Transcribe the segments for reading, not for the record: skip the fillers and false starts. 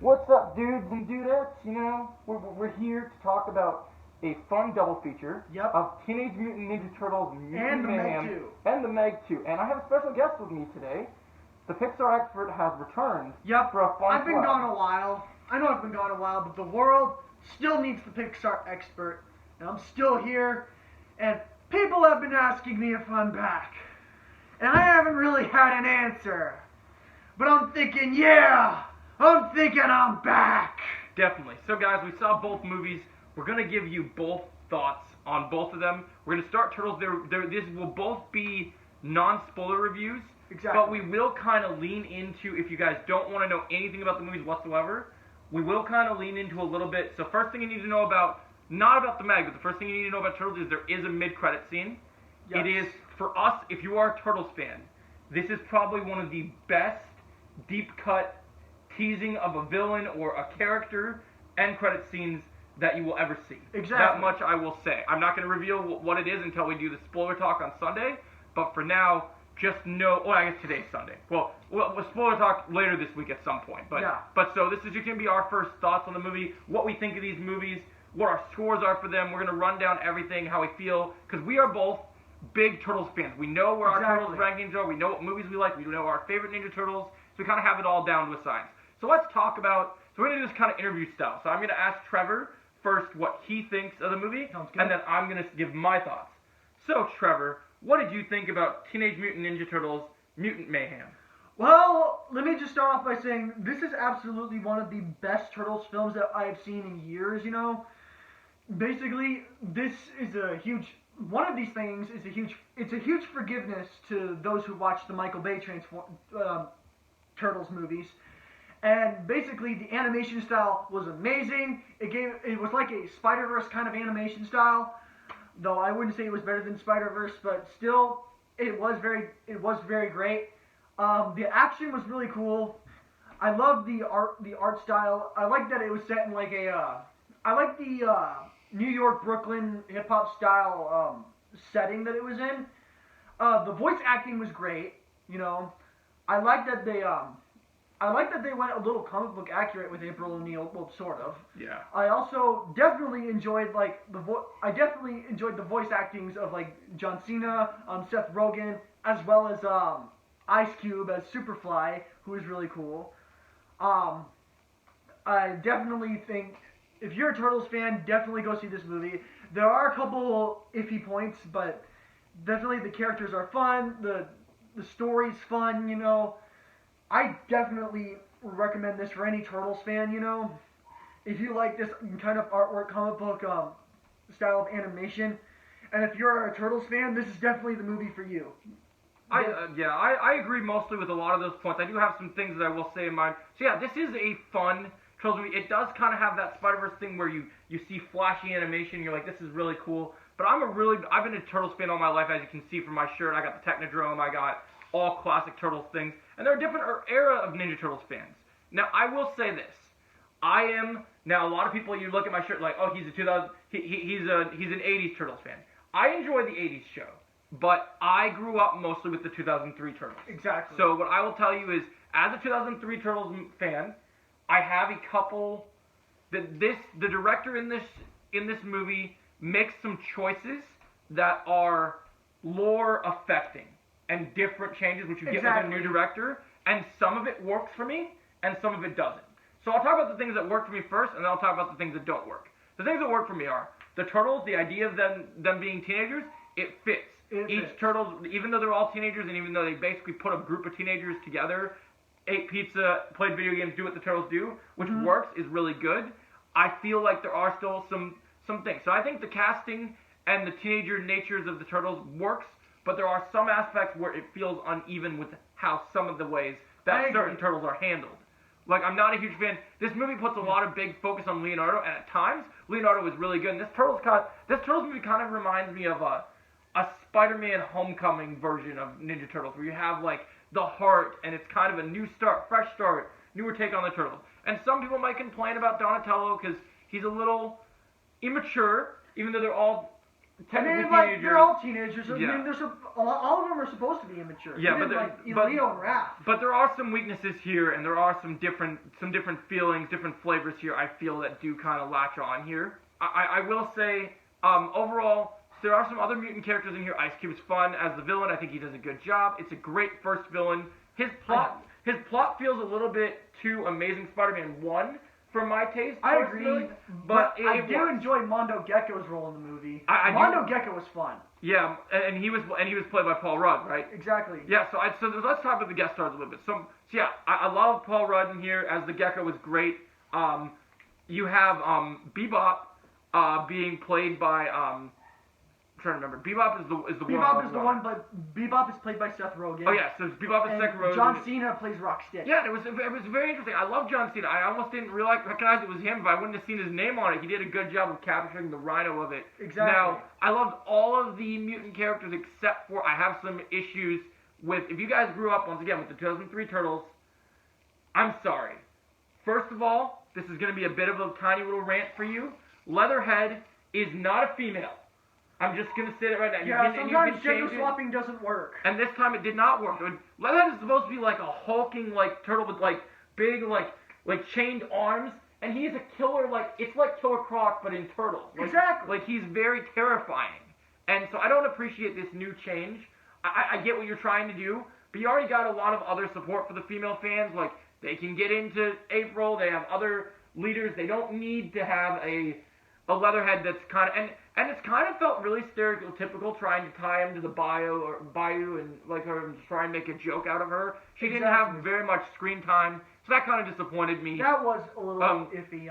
What's up, dudes and dudettes? You know, we're here to talk about a fun double feature of Teenage Mutant Ninja Turtles Mutant Mayhem and the Meg 2. And I have a special guest with me today. The Pixar expert has returned for a fun I've been gone a while. I know I've been gone a while, but the world still needs the Pixar expert. And I'm still here. And people have been asking me if I'm back. And I haven't really had an answer. But I'm thinking, I'm back. Definitely. So guys, we saw both movies. We're going to give you both thoughts on both of them. We're going to start Turtles. This will both be non-spoiler reviews. Exactly. But we will kind of lean into, if you guys don't want to know anything about the movies whatsoever, we will kind of lean into a little bit. So first thing you need to know about, not about the Meg, but the first thing you need to know about Turtles is there is a mid-credit scene. Yes. It is, for us, if you are a Turtles fan, this is probably one of the best deep-cut teasing of a villain or a character end credit scenes that you will ever see. Exactly. That much I will say. I'm not going to reveal what it is until we do the spoiler talk on Sunday, but for now, just know, I guess today's Sunday. Well, we'll spoiler talk later this week at some point. But so this is just going to be our first thoughts on the movie, what we think of these movies, what our scores are for them. We're going to run down everything, how we feel, because we are both big Turtles fans. We know where our Turtles rankings are. We know what movies we like. We know our favorite Ninja Turtles. So we kind of have it all down to a science. So let's talk about, so we're going to do this kind of interview style. So I'm going to ask Trevor first what he thinks of the movie, and then I'm going to give my thoughts. So Trevor, what did you think about Teenage Mutant Ninja Turtles Mutant Mayhem? Well, let me just start off by saying this is absolutely one of the best Turtles films that I have seen in years, you know. Basically, this is a huge, one of these things is it's a huge forgiveness to those who watch the Michael Bay Turtles movies. And basically, the animation style was amazing. It was like a Spider-Verse kind of animation style. Though I wouldn't say it was better than Spider-Verse, but still, it was very great. The action was really cool. I love the art style. I like that it was set in like I like the New York, Brooklyn hip hop style setting that it was in. The voice acting was great. You know, I like that they went a little comic book accurate with April O'Neil, well, sort of. Yeah. I also definitely enjoyed the voice actings of like John Cena, Seth Rogen, as well as Ice Cube as Superfly, who is really cool. I definitely think if you're a Turtles fan, definitely go see this movie. There are a couple iffy points, but definitely the characters are fun. The story's fun, you know. I definitely recommend this for any Turtles fan, you know. If you like this kind of artwork, comic book style of animation, and if you're a Turtles fan, this is definitely the movie for you. I agree mostly with a lot of those points. I do have some things that I will say in mind. So yeah, this is a fun Turtles movie. It does kind of have that Spider-Verse thing where you see flashy animation, and you're like, this is really cool. But I've been a Turtles fan all my life, as you can see from my shirt. I got the Technodrome, I got all classic Turtles things. And there are different era of Ninja Turtles fans. Now, I will say this. Now a lot of people, you look at my shirt like, oh, he's an 80s Turtles fan. I enjoy the 80s show, but I grew up mostly with the 2003 Turtles. Exactly. So what I will tell you is, as a 2003 Turtles fan, I have a couple, the director in this movie makes some choices that are lore affecting and different changes, which you get with a new director, and some of it works for me, and some of it doesn't. So I'll talk about the things that work for me first, and then I'll talk about the things that don't work. The things that work for me are the Turtles, the idea of them being teenagers, it fits. Each Turtles, even though they're all teenagers, and even though they basically put a group of teenagers together, ate pizza, played video games, do what the Turtles do, which works, is really good. I feel like there are still some things. So I think the casting and the teenager natures of the Turtles works, but there are some aspects where it feels uneven with how some of the ways that certain Turtles are handled. Like, I'm not a huge fan. This movie puts a lot of big focus on Leonardo, and at times, Leonardo is really good. And this Turtles movie kind of reminds me of a Spider-Man Homecoming version of Ninja Turtles, where you have, like, the heart, and it's kind of a new start, fresh start, newer take on the Turtles. And some people might complain about Donatello because he's a little immature, even though they're all technically like teenagers. they're all teenagers. I Yeah. mean, all of them are supposed to be immature. Yeah, Even, but like Leo and Raph. But there are some weaknesses here, and there are some different feelings, different flavors here. I feel that do kind of latch on here. I will say, overall, there are some other mutant characters in here. Ice Cube's fun as the villain. I think he does a good job. It's a great first villain. His plot feels a little bit too Amazing Spider-Man 1 for my taste. I agree, but I do works. enjoy Mondo Gecko's role in the movie. Mondo Gecko was fun. Yeah, and he was played by Paul Rudd, right? Exactly. Yeah, so let's talk about the guest stars a little bit. So yeah, I love Paul Rudd in here as the Gecko was great. You have Bebop being played by I'm trying to remember. Bebop is the one. But Bebop is played by Seth Rogen. Oh yeah, so Bebop is Seth Rogen. John Cena plays Rocksteady. Yeah, it was very interesting. I love John Cena. I almost didn't recognize it was him, but I wouldn't have seen his name on it. He did a good job of capturing the rhino of it. Exactly. Now, I loved all of the mutant characters except for I have some issues with, if you guys grew up once again with the 2003 Turtles, I'm sorry. First of all, this is going to be a bit of a tiny little rant for you. Leatherhead is not a female. I'm just going to say that right now. Yeah, sometimes gender swapping doesn't work. And this time it did not work. Leatherhead is supposed to be like a hulking like turtle with like big like chained arms, and he's a killer it's like Killer Croc but in turtles. Exactly. Like he's very terrifying. And so I don't appreciate this new change. I get what you're trying to do, but you already got a lot of other support for the female fans. Like they can get into April. They have other leaders. They don't need to have a Leatherhead that's kind of and it's kind of felt really stereotypical trying to tie him to the Bayou and like her and try and make a joke out of her. She didn't have very much screen time, so that kind of disappointed me. That was a little iffy.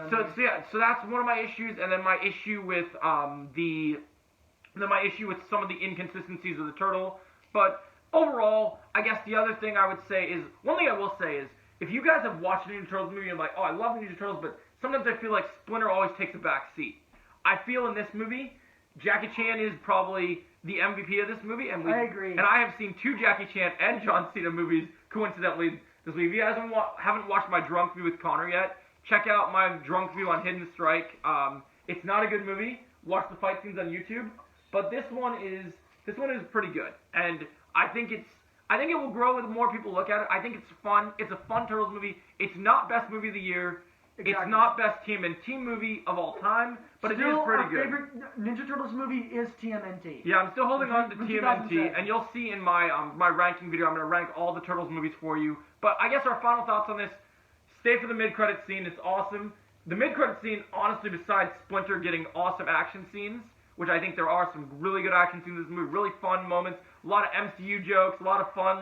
So that's one of my issues, and then my issue with my issue with some of the inconsistencies of the turtle. But overall, I guess the other thing I would say is one thing I will say is if you guys have watched the Ninja Turtles movie and like, oh, I love the Ninja Turtles, but sometimes I feel like Splinter always takes a back seat. I feel in this movie, Jackie Chan is probably the MVP of this movie, and I agree. And I have seen 2 Jackie Chan and John Cena movies coincidentally this week. If you guys haven't watched my drunk view with Connor yet, check out my drunk view on Hidden Strike. It's not a good movie. Watch the fight scenes on YouTube, but this one is pretty good, and I think it will grow with more people look at it. I think it's fun. It's a fun Turtles movie. It's not best movie of the year. Exactly. It's not best team movie of all time, but it is pretty good. Our favorite Ninja Turtles movie is TMNT. Yeah, I'm still holding on to TMNT, and you'll see in my my ranking video, I'm going to rank all the Turtles movies for you. But I guess our final thoughts on this, stay for the mid-credit scene. It's awesome. The mid-credit scene, honestly, besides Splinter getting awesome action scenes, which I think there are some really good action scenes in this movie, really fun moments, a lot of MCU jokes, a lot of fun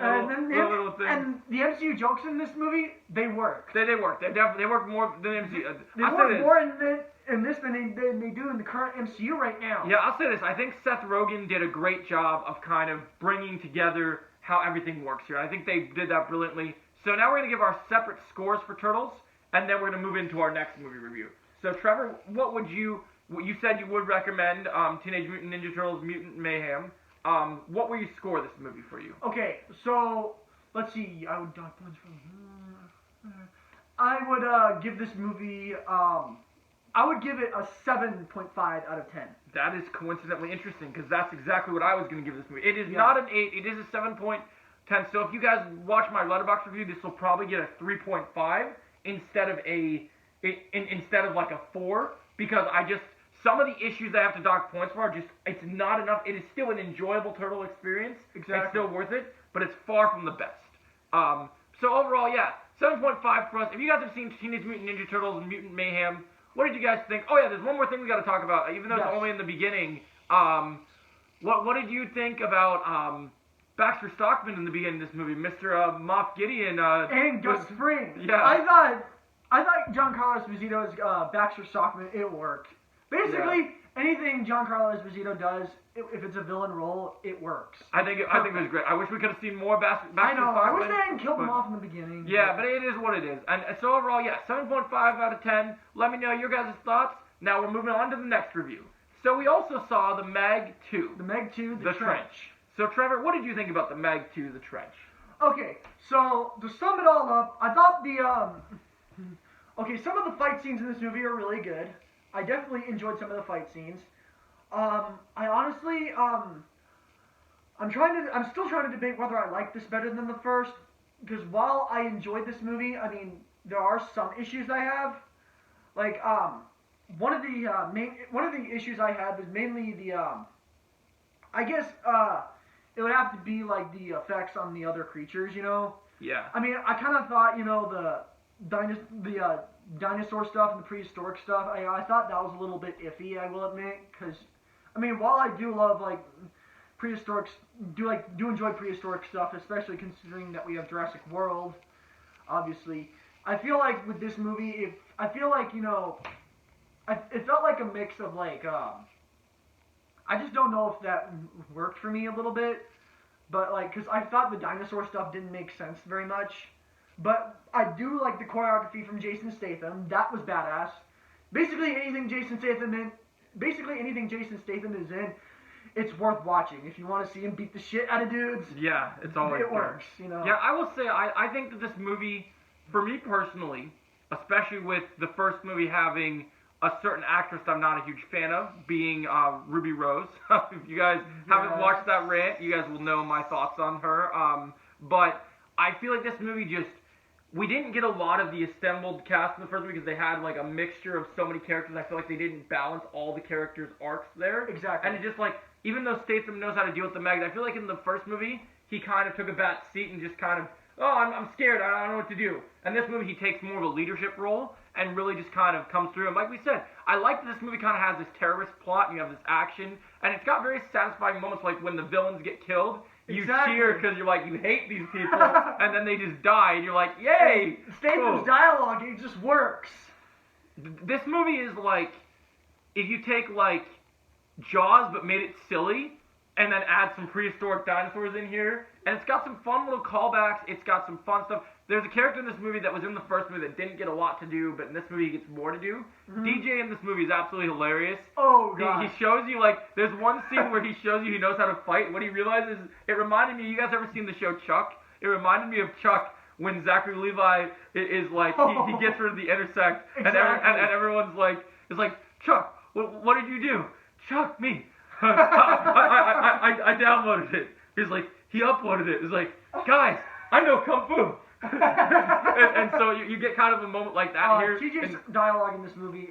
little things. And the MCU jokes in this movie, they work. They work. They work more than MCU. They work more in this than they do in the current MCU right now. Yeah, I'll say this. I think Seth Rogen did a great job of kind of bringing together how everything works here. I think they did that brilliantly. So now we're going to give our separate scores for Turtles, and then we're going to move into our next movie review. So Trevor, what you said you would recommend Teenage Mutant Ninja Turtles Mutant Mayhem. What will you score this movie for you? Okay, so let's see. I would give this movie. I would give it a 7.5 out of 10. That is coincidentally interesting because that's exactly what I was going to give this movie. It is not an 8. It is a 7.10. So if you guys watch my Letterboxd review, this will probably get a 3.5 instead of like a 4 because some of the issues I have to dock points for are it's not enough. It is still an enjoyable Turtle experience. Exactly. It's still worth it, but it's far from the best. So overall, 7.5 for us. If you guys have seen Teenage Mutant Ninja Turtles and Mutant Mayhem, what did you guys think? Oh yeah, there's one more thing we got to talk about, even though it's only in the beginning. What did you think about Baxter Stockman in the beginning of this movie, Mr. Moff Gideon? And Gus Fring. Yeah. I thought Giancarlo Esposito's Baxter Stockman, it worked. Basically, anything Giancarlo Esposito does, if it's a villain role, it works. I think it was great. I wish we could have seen more Baxter Stockman. I wish they hadn't killed him off in the beginning. Yeah, but it is what it is. And so overall, 7.5 out of 10. Let me know your guys' thoughts. Now we're moving on to the next review. So we also saw the Meg 2. The Meg 2, the Trench. So Trevor, what did you think about the Meg 2, the Trench? Okay, so to sum it all up, I thought some of the fight scenes in this movie are really good. I definitely enjoyed some of the fight scenes. I honestly, I'm still trying to debate whether I like this better than the first, because while I enjoyed this movie, I mean, there are some issues I have. Like, one of the issues I had was mainly I guess, it would have to be like the effects on the other creatures, you know? Yeah. I mean, I kind of thought, you know, the dinosaur stuff and the prehistoric stuff, I thought that was a little bit iffy, I will admit, because, I mean, while I do love, like, do enjoy prehistoric stuff, especially considering that we have Jurassic World, obviously, I feel like with this movie, I feel like, you know, it felt like a mix of, like, I just don't know if that worked for me a little bit, but, like, because I thought the dinosaur stuff didn't make sense very much. But I do like the choreography from Jason Statham. That was badass. Basically anything Jason Statham is in, it's worth watching. If you want to see him beat the shit out of dudes, Yeah, it's always it works, you know. Yeah, I will say, I think that this movie, for me personally, especially with the first movie having a certain actress I'm not a huge fan of, being Ruby Rose. If you guys haven't watched that rant, you guys will know my thoughts on her. But I feel like this movie we didn't get a lot of the assembled cast in the first movie because they had like a mixture of so many characters. I feel like they didn't balance all the characters' arcs there. Exactly. And it just like, even though Statham knows how to deal with the Meg, I feel like in the first movie, he kind of took a back seat and just kind of, I'm scared, I don't know what to do. And this movie, he takes more of a leadership role and really just kind of comes through. And like we said, I like that this movie kind of has this terrorist plot and you have this action. And it's got very satisfying moments like when the villains get killed. You cheer because you're like, you hate these people, and then they just die, and you're like, yay! Statham's dialogue, it just works. This movie is like, if you take like Jaws but made it silly, and then add some prehistoric dinosaurs in here, and it's got some fun little callbacks, it's got some fun stuff. There's a character in this movie that was in the first movie that didn't get a lot to do, but in this movie he gets more to do. Mm-hmm. DJ in this movie is absolutely hilarious. Oh, God. He shows you, like, there's one scene where he shows you he knows how to fight, and what he realizes, it reminded me, you guys ever seen the show Chuck? It reminded me of Chuck when Zachary Levi is like, he gets rid of the intersect, exactly. and everyone's like, is like, Chuck, what did you do? Chuck, me. I downloaded it. He's like, he uploaded it. He's like, guys, I know Kung Fu. and so you get kind of a moment like that here. TJ's dialogue in this movie,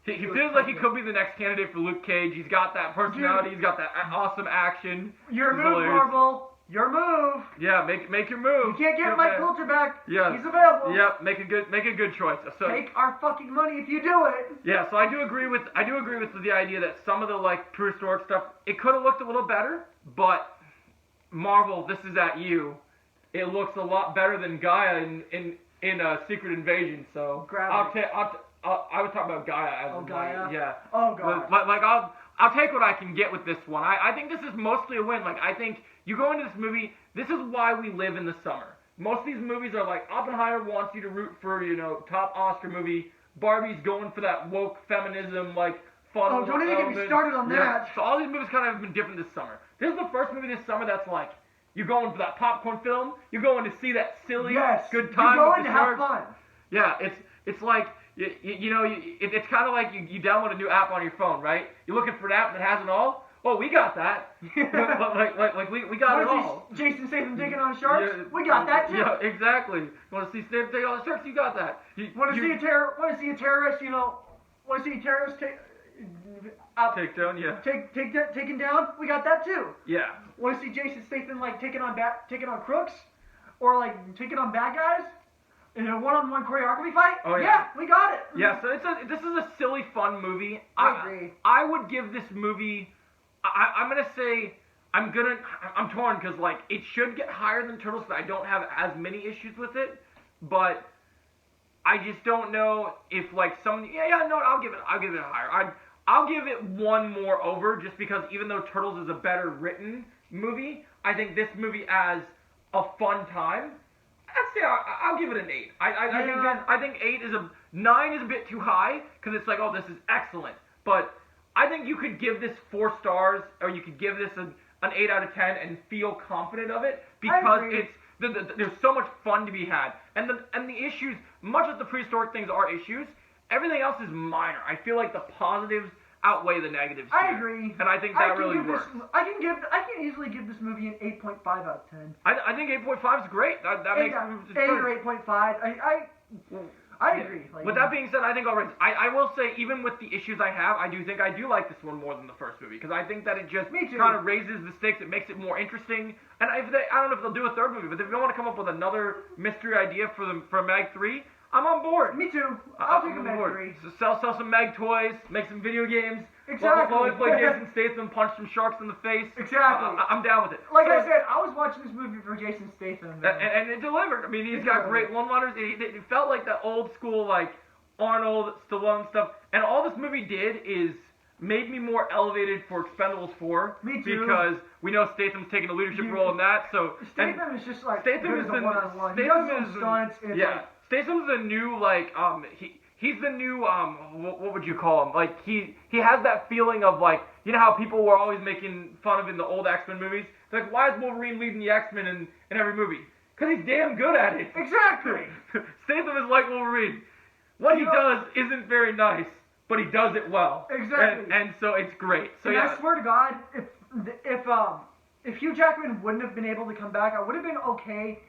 he feels like he could be the next candidate for Luke Cage. He's got that personality. He's got that awesome action. Your move, Marvel. Your move. Yeah, make your move. You can't get Mike Coulter back. Yeah. He's available. Yep, make a good choice. So take our fucking money if you do it. Yeah, so I do agree with the idea that some of the like prehistoric stuff, it could have looked a little better, but Marvel, this is at you. It looks a lot better than Gaia in Secret Invasion. So I was talking about Gaia as Gaia. Yeah. Oh God. Like I'll take what I can get with this one. I think this is mostly a win. Like I think you go into this movie. This is why we live in the summer. Most of these movies are like Oppenheimer wants you to root for top Oscar movie. Barbie's going for that woke feminism like fun. Oh, don't even get me started on that. So all these movies kind of have been different this summer. This is the first movie this summer that's like. You're going for that popcorn film. You're going to see that silly, good time. You're going to have fun. Yeah, it's like it's kind of like you download a new app on your phone, right? You're looking for an app that has it all. Oh, we got that. like we got it all. Jason Statham taking on sharks? Yeah, we got that too. Yeah, exactly. You want to see Statham take on the sharks? You got that. Want to see a terrorist? Want to see a terrorist? Takedown, yeah. Taken down? We got that too. Yeah. Want to see Jason Statham like taking on crooks, or like taking on bad guys in a one-on-one choreography fight? Oh yeah. Yeah, we got it. Yeah. So this is a silly, fun movie. I agree. I would give this movie. I'm gonna say I'm torn because like it should get higher than Turtles, but I don't have as many issues with it. But I just don't know if like I'll give it higher. I'll give it one more over just because even though Turtles is a better written movie, I think this movie as a fun time, I'd say I'll give it an 8. I think 9 is a bit too high because it's like, oh, this is excellent. But I think you could give this 4 stars or you could give this an 8 out of 10 and feel confident of it because there's so much fun to be had. And the issues, much as the prehistoric things are issues, everything else is minor. I feel like the positives outweigh the negatives. I here. agree. And I think that really works. I can easily give this movie an 8.5 out of 10. I think 8.5 is great. That makes 8 or 8.5. I agree. Like, with that being said, I think I will say, even with the issues I have, I do think I do like this one more than the first movie, because I think that it just kind of raises the stakes. It makes it more interesting. And I don't know if they'll do a third movie, but if they want to come up with another mystery idea for Meg 3, I'm on board. Me too. I'll take a Meg 3. So sell some Meg toys, make some video games. Exactly. While we play Jason Statham, punch some sharks in the face. Exactly. I'm down with it. Like I said, I was watching this movie for Jason Statham. And it delivered. I mean, he's got great one-liners. It felt like that old school, like, Arnold, Stallone stuff. And all this movie did is made me more elevated for Expendables 4. Me too. Because we know Statham's taking a leadership role in that. So Statham is just like Statham is the one-on-one. He does some stunts. Statham's the new, like, he's the new, what would you call him? Like, he has that feeling of, like, you know how people were always making fun of in the old X-Men movies? It's like, why is Wolverine leading the X-Men in every movie? Because he's damn good at it. Exactly. Statham is like Wolverine. What he does isn't very nice, but he does it well. Exactly. And so it's great. So and I swear to God, if Hugh Jackman wouldn't have been able to come back, I would have been okay.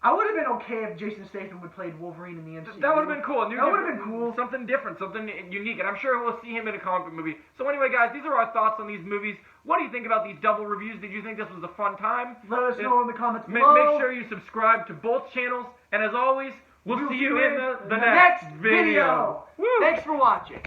I would have been okay if Jason Statham would played Wolverine in the MCU. That would have been cool. That would have been cool. Something different, something unique, and I'm sure we'll see him in a comic book movie. So anyway, guys, these are our thoughts on these movies. What do you think about these double reviews? Did you think this was a fun time? Let us know in the comments below. Make sure you subscribe to both channels, and as always, we'll see you in the next video. Thanks for watching.